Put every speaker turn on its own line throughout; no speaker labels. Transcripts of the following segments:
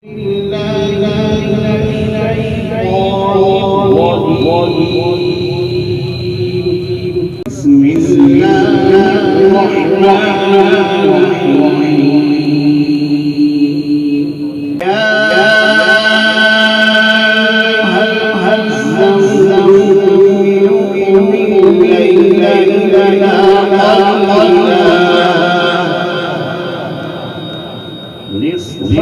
بسم الله الرحمن الرحيم يا أيها المزمل قم الليل إلا قليلا نصفه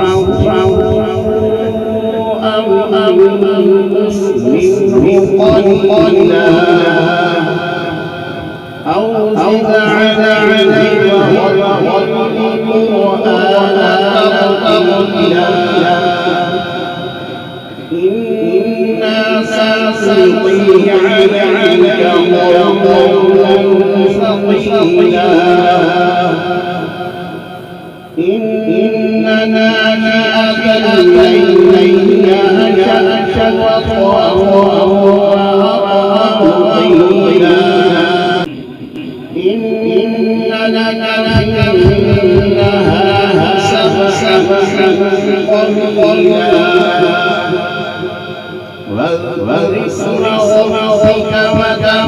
أو انقص منه قليلا أو زد عليه القرآن ترتيلا إنا سنلقي عليك قولا ثقيلا إن ناشئة الليل هي أشد وطئا وقيلا إن لك في النهار سبحا طويلا واذكر اسم ربك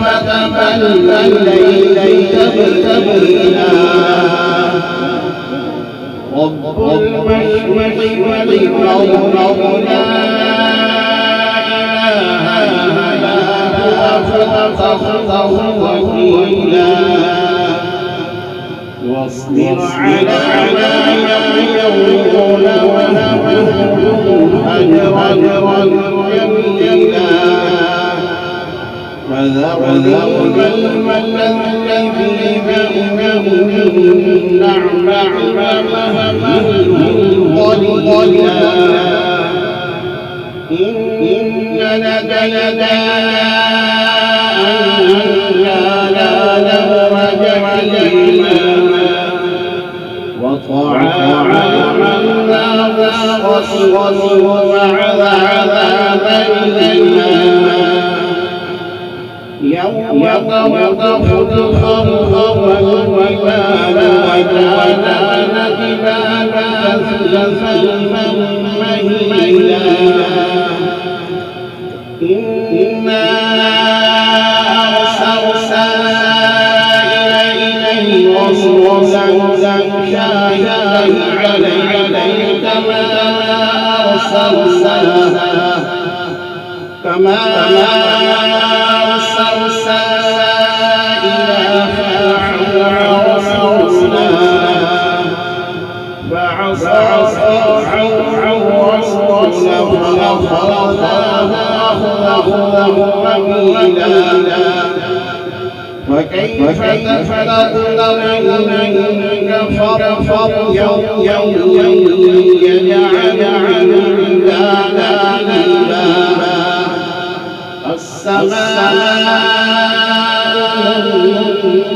وتبتل إليه تبتيلا رب المشرق والمغرب لا إله إلا هو فاتخذه وكيلا واصبر على ما يقولون وهبهم أجرا جميلا وذرهم الذين نعمهم قليلا إن لدينا أنكالا وجحيما وطعاما ذا غصة وعذابا أليما يوم توقف الخمر والجبال وكانت الجبال سلفا مهيلا إنا أرسلنا إليهم رسولا شاهدا عليك كما أرسلنا إلى فرعون رسولا فعصوا فأخذناهم وبيلا فكيف تفلتنا إن كفر يوم يجعل عندنا السماء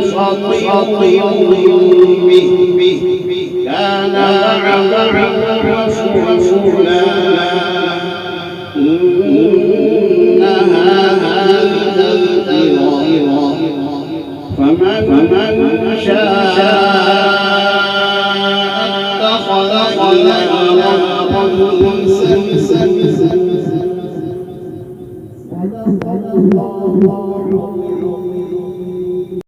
منفطر به كان وعدا مفعولا إن هذا تذكرة فمن شاء